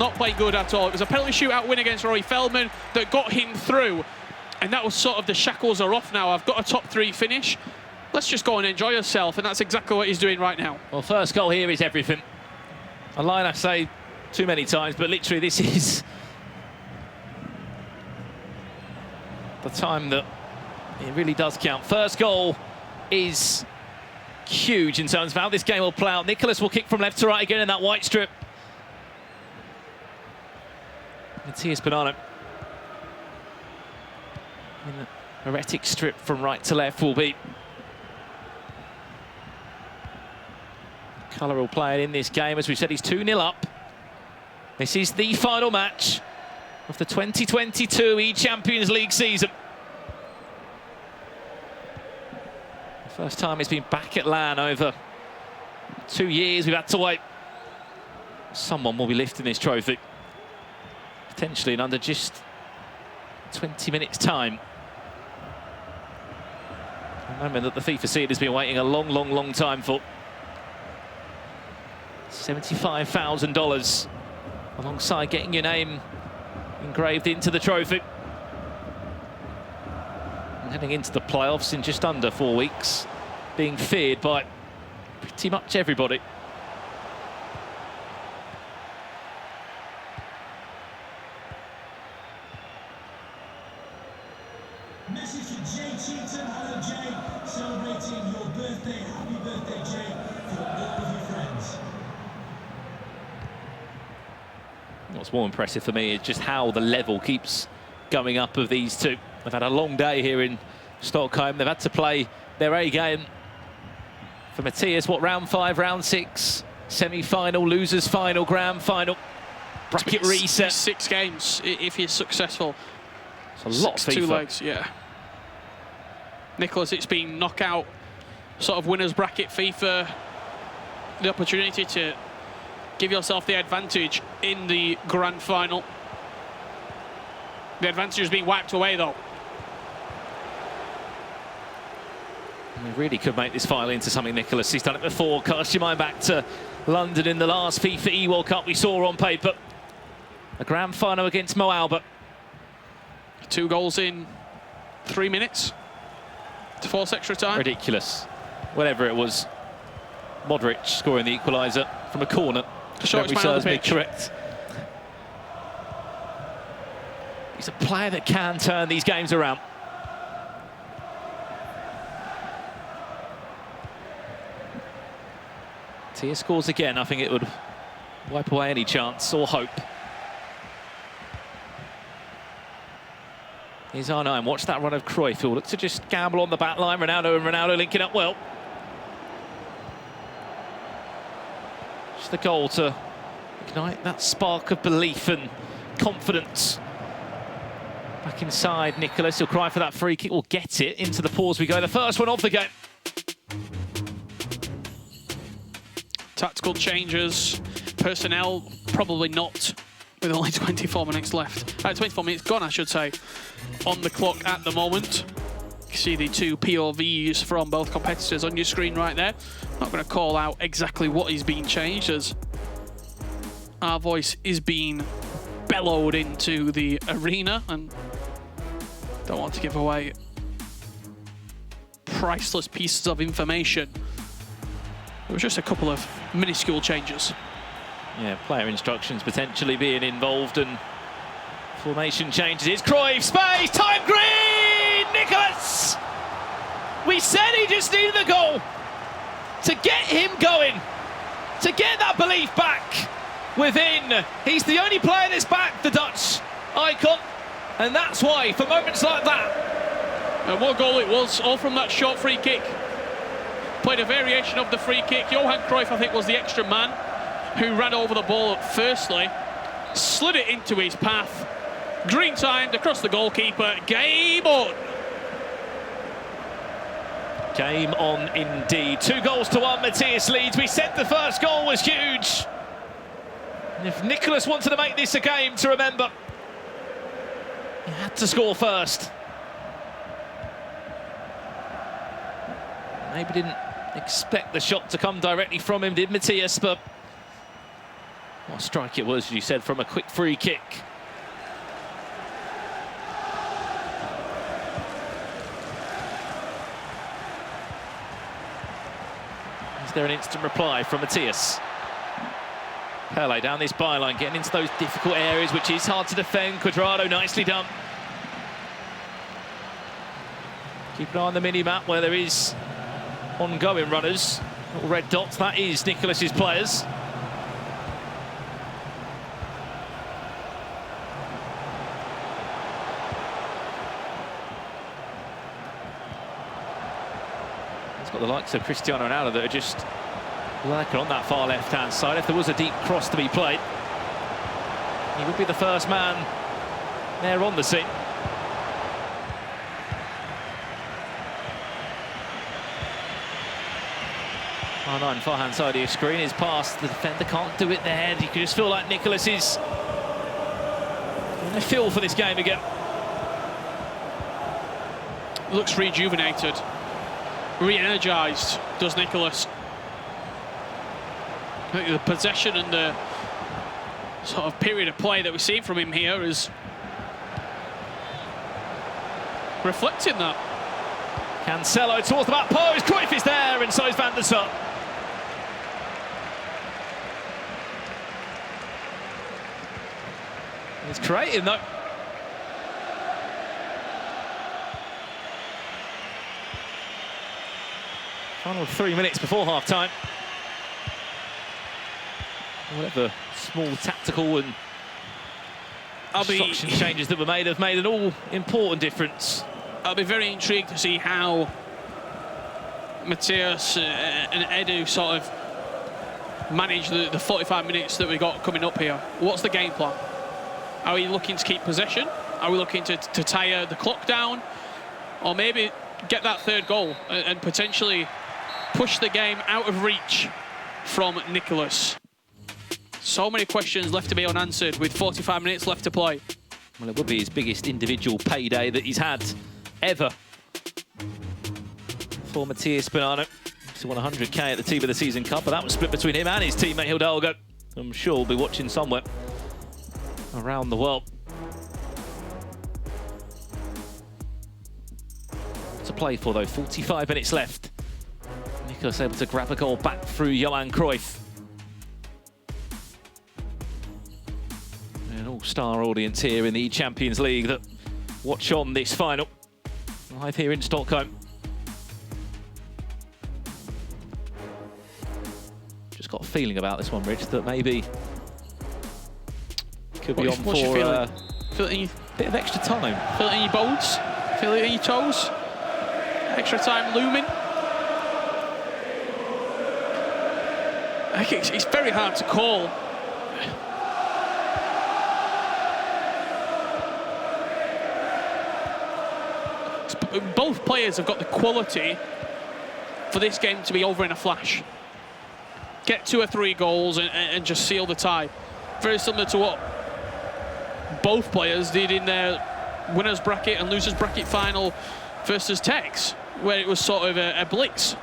not playing good at all. It was a penalty shootout win against Rory Feldman that got him through. And that was sort of the shackles are off now. I've got a top 3 finish. Let's just go and enjoy yourself. And that's exactly what he's doing right now. Well, first goal here is everything. A line I say too many times, but literally this is the time that it really does count. First goal is huge in terms of how this game will play out. Nicolas will kick from left to right again in that white strip. Matias Bonanno in the heretic strip from right to left will be colour will play it in this game. As we said, he's 2-0 up. This is the final match of the 2022 eChampions League season. The first time he's been back at LAN over 2 years. We've had to wait. Someone will be lifting this trophy, potentially in under just 20 minutes' time. A moment that the FIFA seed has been waiting a long time for. $75,000 alongside getting your name engraved into the trophy. And heading into the playoffs in just under 4 weeks, being feared by pretty much everybody. Message to Jay Cheaton. Hello, Jay. Celebrating your birthday. Happy birthday, Jay, for all of your friends. What's more impressive for me is just how the level keeps going up of these two. They've had a long day here in Stockholm. They've had to play their A game. For Matias, what, round 5, round 6, semi-final, losers final, grand final, bracket reset. 6 games if he's successful. It's a lot of 2 FIFA. legs, yeah. Nicolas, it's been knockout, sort of winners bracket FIFA. The opportunity to give yourself the advantage in the grand final. The advantage is being wiped away, though. We really could make this final into something, Nicolas. He's done it before. Cast your mind back to London in the last FIFA E-World Cup we saw on paper. A grand final against Mo Albert. 2 goals in 3 minutes to force extra time. Ridiculous. Whatever it was, Modric scoring the equaliser from a corner. The shortest man on the pitch. Correct. He's a player that can turn these games around. Tia scores again. I think it would wipe away any chance or hope. Here's R9. Watch that run of Cruyff. He'll look to just gamble on the back line. Ronaldo linking up well. Just the goal to ignite that spark of belief and confidence. Back inside, Nicolas. He'll cry for that free kick. We'll get it. Into the pause we go. The first one of the game. Tactical changes. Personnel, probably not, with only 24 minutes left. 24 minutes gone, I should say, on the clock at the moment. You see the 2 POVs from both competitors on your screen right there. Not going to call out exactly what is being changed, as our voice is being bellowed into the arena, and don't want to give away priceless pieces of information. There was just a couple of minuscule changes. Yeah, player instructions potentially being involved and formation changes. It's Cruyff, space, time, green! Nicolas! We said he just needed a goal to get him going, to get that belief back within. He's the only player that's back, the Dutch icon, and that's why, for moments like that. And what goal it was, all from that short free kick. Played a variation of the free kick. Johan Cruyff, I think, was the extra man who ran over the ball firstly, slid it into his path, green timed across the goalkeeper. Game on. Game on indeed. 2-1, Matias leads. We said the first goal was huge. And if Nicolas wanted to make this a game to remember, he had to score first. Maybe didn't expect the shot to come directly from him, did Matias, but What a strike it was, as you said, from a quick free kick. Is there an instant reply from Matias? Pele down this byline, getting into those difficult areas, which is hard to defend. Cuadrado, nicely done. Keep an eye on the mini-map where there is ongoing runners. Little red dots, that is Nicolas's players. It's got the likes of Cristiano Ronaldo that are just lurking on that far left-hand side. If there was a deep cross to be played, he would be the first man there on the scene. R9, far-hand side of your screen, is past. The defender can't do it there. You can just feel like Nicolas is in a feel for this game again. Looks rejuvenated, re-energised, does Nicolas. I think the possession and the sort of period of play that we've seen from him here is reflecting that. Cancelo towards the back post. Cruyff is there, and so is Van der Sar. He's creating though. Final 3 minutes before half-time. Whatever small tactical and instruction changes that were made have made an all-important difference. I'll be very intrigued to see how Matias and Edu sort of manage the 45 minutes that we got coming up here. What's the game plan? Are we looking to keep possession? Are we looking to tire the clock down? Or maybe get that third goal and potentially push the game out of reach from Nicolas? So many questions left to be unanswered with 45 minutes left to play. Well, it would be his biggest individual payday that he's had ever for Matias Bonanno. He won 100k at the Team of the Season Cup, but that was split between him and his teammate Hidalgo. I'm sure we'll be watching somewhere around the world. To play for though, 45 minutes left. Nicolas able to grab a goal back through Johan Cruyff. An all-star audience here in the Champions League that watch on this final live here in Stockholm. Just got a feeling about this one, Rich, that maybe could be on for a bit of extra time. Feel it in your bones? Feel it in your toes? Extra time looming? I think it's very hard to call. Both players have got the quality for this game to be over in a flash. Get 2 or 3 goals and just seal the tie. Very similar to what both players did in their winners bracket and losers bracket final versus Tex, where it was sort of a blitz.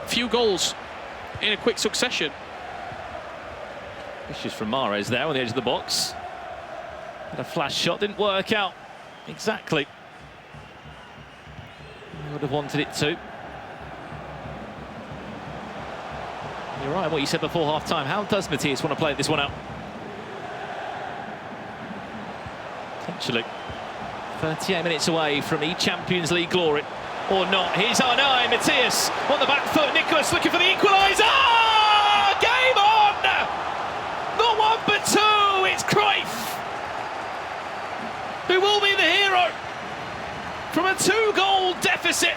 Few goals in a quick succession. This is from Mahrez there on the edge of the box. Had a flash shot, didn't work out exactly. He would have wanted it to. You're right, what you said before half-time. How does Matias want to play this one out? Potentially 38 minutes away from eChampions League glory, or not. Here's R9, Matias on the back foot. Nicolas looking for the equaliser. Game on! Not 1 but 2. It's Cruyff who will be the hero. From a 2-goal deficit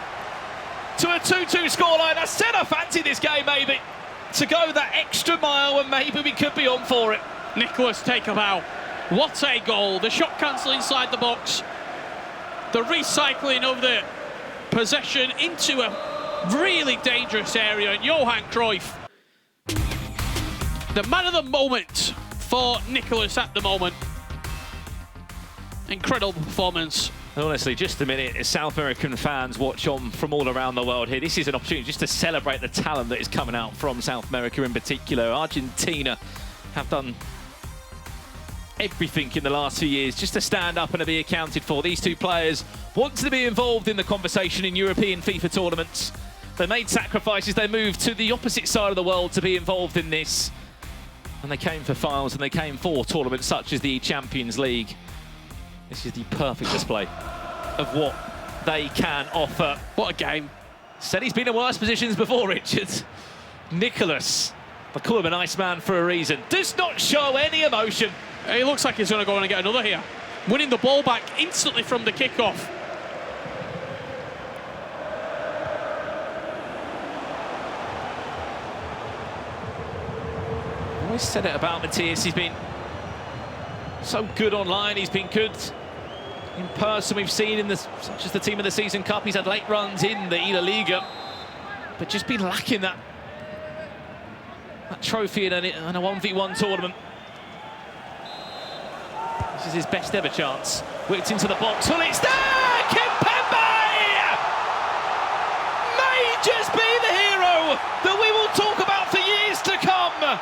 to a 2-2 scoreline. I said I fancy this game maybe to go that extra mile, and maybe we could be on for it. Nicolas, take a bow. What a goal. The shot cancel inside the box. The recycling of the possession into a really dangerous area. And Johan Cruyff, the man of the moment for Nicolas at the moment. Incredible performance. Honestly, just a minute, as South American fans watch on from all around the world here, this is an opportunity just to celebrate the talent that is coming out from South America in particular. Argentina have done everything in the last few years just to stand up and to be accounted for. These two players want to be involved in the conversation in European FIFA tournaments. They made sacrifices, they moved to the opposite side of the world to be involved in this. And they came for finals and they came for tournaments such as the Champions League. This is the perfect display of what they can offer. What a game. Said he's been in worse positions before, Richard. Nicolas, I call him an Iceman for a reason, does not show any emotion. He looks like he's going to go on and get another here. Winning the ball back instantly from the kickoff. I always said it about Matias. He's been so good online. He's been good in person. We've seen in this, such as the Team of the Season Cup, he's had late runs in the La Liga, but just been lacking that trophy in a 1v1 tournament. This is his best ever chance. Whipped into the box. Well, it's there! Kimpembe! May just be the hero that we will talk about for years to come.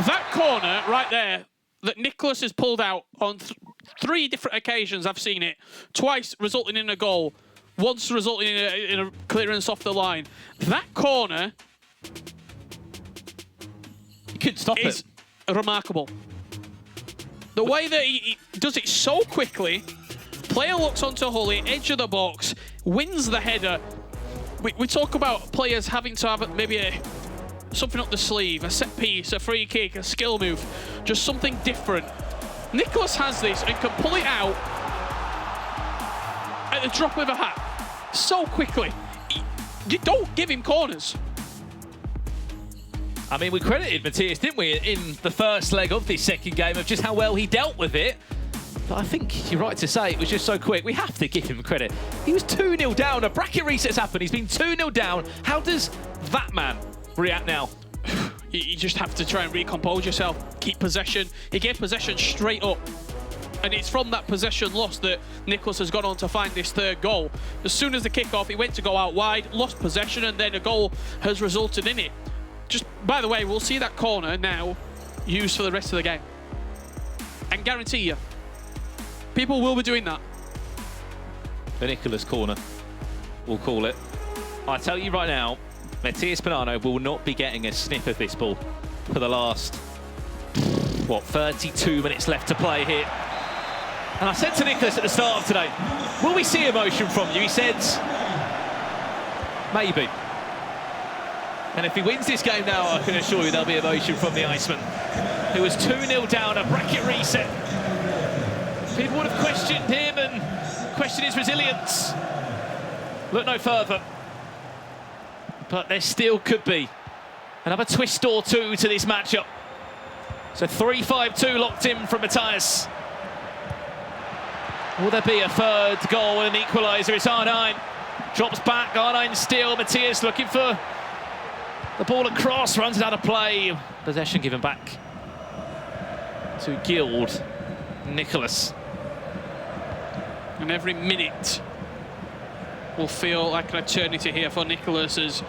That corner right there that Nicolas has pulled out on three different occasions, I've seen it. Twice resulting in a goal. Once resulting in a clearance off the line. That corner... You couldn't stop it. Is remarkable. The way that he does it so quickly, player looks onto Hully, edge of the box, wins the header. We talk about players having to have maybe something up the sleeve, a set piece, a free kick, a skill move, just something different. Nicolas has this and can pull it out at the drop of a hat so quickly. You don't give him corners. I mean, we credited Matias, didn't we, in the first leg of this second game of just how well he dealt with it. But I think you're right to say it was just so quick. We have to give him credit. He was 2-0 down. A bracket reset's happened. He's been 2-0 down. How does that man react now? You just have to try and recompose yourself. Keep possession. He gave possession straight up. And it's from that possession loss that Nicolas has gone on to find this third goal. As soon as the kickoff, he went to go out wide, lost possession, and then a goal has resulted in it. Just, by the way, we'll see that corner now used for the rest of the game. And guarantee you, people will be doing that. The Nicolas corner, we'll call it. I tell you right now, Matias Bonanno will not be getting a sniff of this ball for the last, what, 32 minutes left to play here. And I said to Nicolas at the start of today, will we see emotion from you? He said, maybe. And if he wins this game now, I can assure you there'll be emotion from the Iceman, who was 2-0 down, a bracket reset. People would have questioned him and questioned his resilience. Look no further. But there still could be another twist or two to this matchup. So 3-5-2 locked in from Matias. Will there be a third goal and an equaliser? It's R9. Drops back, R9 still. Matias looking for the ball across, runs it out of play. Possession given back to Guild Nicolas. And every minute will feel like an eternity here for Nicolas, as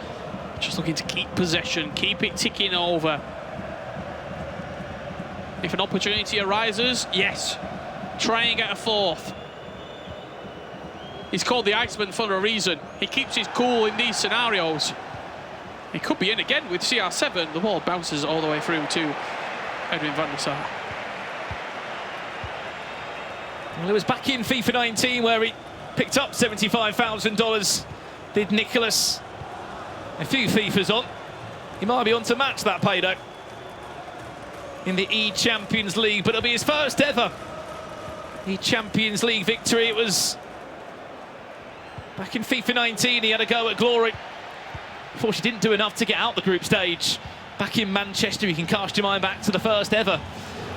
just looking to keep possession, keep it ticking over. If an opportunity arises, yes, try and get a fourth. He's called the Iceman for a reason. He keeps his cool in these scenarios. He could be in again with CR7. The ball bounces all the way through to Edwin van der Sar. Well, it was back in FIFA 19 where he picked up $75,000. Did Nicolas. A few FIFAs on. He might be on to match that payday in the eChampions League, but it'll be his first ever eChampions League victory. It was back in FIFA 19. He had a go at glory. Unfortunately, didn't do enough to get out the group stage. Back in Manchester, you can cast your mind back to the first ever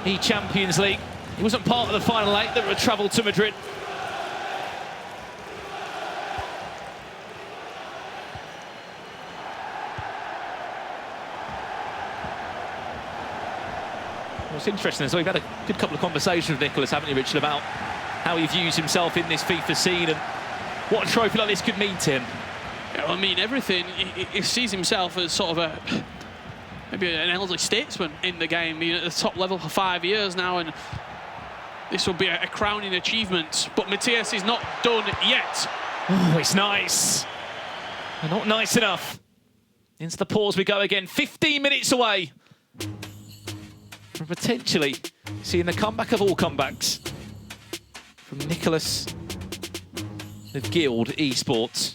eChampions League. He wasn't part of the final 8 that would travel to Madrid. What's interesting is we've had a good couple of conversations with Nicolas, haven't you, Richard, about how he views himself in this FIFA scene and what a trophy like this could mean to him. I mean, everything. He sees himself as sort of maybe an elderly statesman in the game, being at the top level for 5 years now, and this will be a crowning achievement. But Matias is not done yet. Oh, it's nice. But not nice enough. Into the pause we go again. 15 minutes away from potentially seeing the comeback of all comebacks from Nicolas of Guild Esports.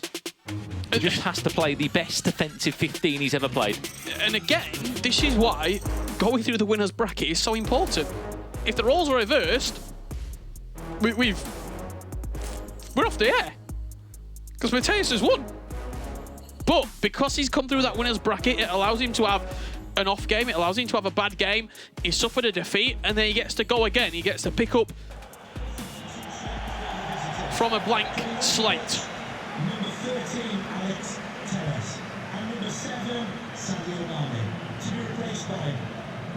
He just has to play the best defensive 15 he's ever played. And again, this is why going through the winners bracket is so important. If the roles are reversed, we're off the air. Because Matias has won. But because he's come through that winners bracket, it allows him to have an off game, it allows him to have a bad game. He suffered a defeat, and then he gets to go again. He gets to pick up from a blank slate. Number 13, Alex Tellez. And number 7, Sadio Mane. To be replaced by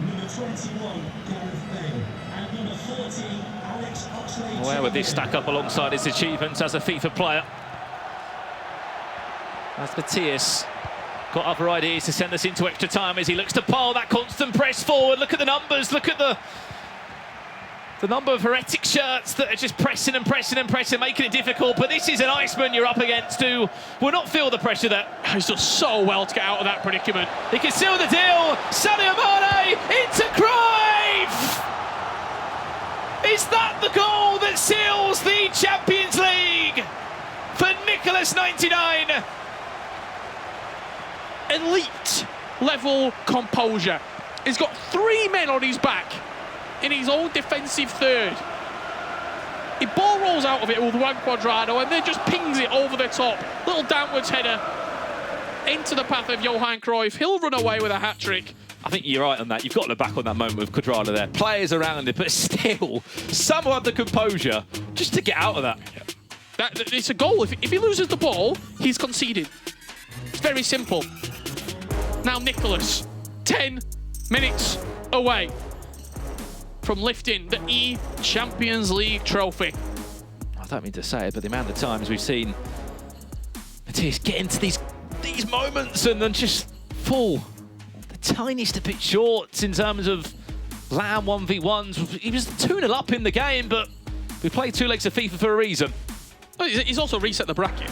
number 21, Gareth Bale. And number 14, Alex Oxlade. Where would this stack up alongside his achievements as a FIFA player? As Matias got other ideas to send us into extra time as he looks to pile that constant press forward. Look at the numbers, look at the number of heretic shirts that are just pressing and pressing and pressing, making it difficult. But this is an Iceman you're up against who will not feel the pressure there. He's done so well to get out of that predicament. He can seal the deal. Sadio Mane into Cruyff. Is that the goal that seals the Champions League for Nicolas99? Elite level composure. He's got 3 men on his back in his own defensive third. He ball rolls out of it with Juan Cuadrado and then just pings it over the top. Little downwards header into the path of Johan Cruyff. He'll run away with a hat-trick. I think you're right on that. You've got to look back on that moment with Cuadrado there. Players around it, but still, someone had the composure just to get out of that. It's a goal. If he loses the ball, he's conceded. It's very simple. Now Nicolas, 10 minutes away from lifting the eChampions League trophy. I don't mean to say it, but the amount of times we've seen Matias get into these moments and then just fall the tiniest bit short in terms of land 1v1s. He was 2-0 up in the game, but we played 2 legs of FIFA for a reason. Oh, he's also reset the bracket.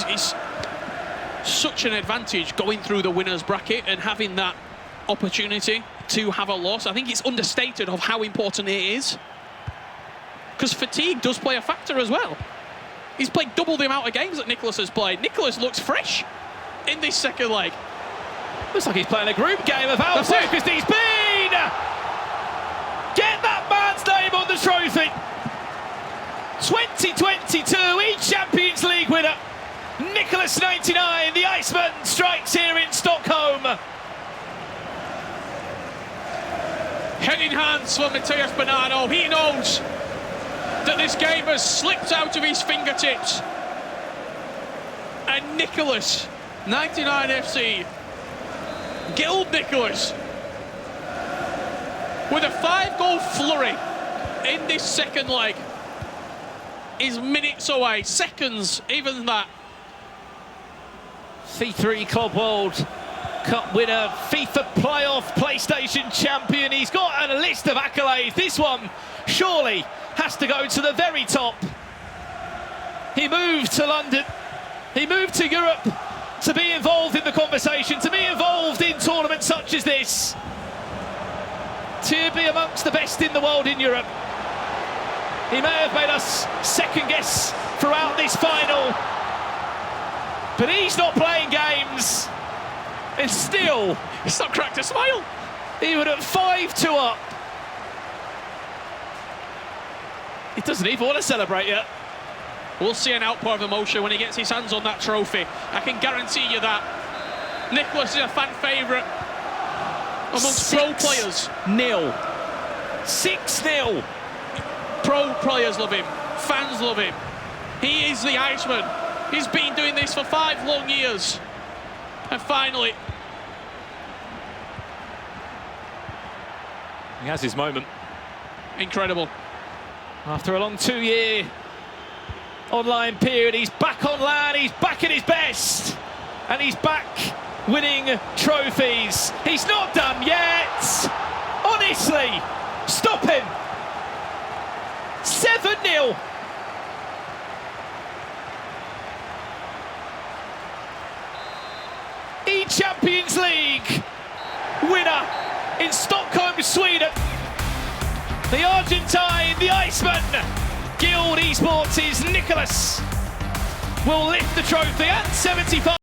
It's such an advantage going through the winners bracket and having that opportunity to have a loss. I think it's understated of how important it is, because fatigue does play a factor as well. He's played double the amount of games that Nicolas has played. Nicolas looks fresh in this second leg. Looks like he's playing a group game of how focused he's been. Get that man's name on the trophy. 2022 eChampions League winner, Nicolas99, the Iceman, strikes here in Stockholm. Head in hands for Matias Bonanno. He knows that this game has slipped out of his fingertips. And Nicolas99FC, Guild Nicolas, with a 5-goal flurry in this second leg, is minutes away, seconds, even that. C3 Club World Cup winner, FIFA playoff PlayStation champion. He's got a list of accolades. This one surely has to go to the very top. He moved to London, he moved to Europe to be involved in the conversation, to be involved in tournaments such as this, to be amongst the best in the world in Europe. He may have made us second guess throughout this final, but he's not playing games. And still, he's not cracked a smile. Even at 5-2 up, he doesn't even want to celebrate yet. We'll see an outpour of emotion when he gets his hands on that trophy. I can guarantee you that. Nicolas is a fan favourite amongst pro players. 6-0. Pro players love him. Fans love him. He is the Iceman. He's been doing this for 5 long years. And finally, he has his moment. Incredible. After a long 2-year online period. He's back on land, he's back at his best, and he's back winning trophies. He's not done yet. Honestly, stop him. 7-0. Champions League winner in Stockholm, Sweden. The Argentine, the Iceman, Guild Esports' Nicolas will lift the trophy at 75.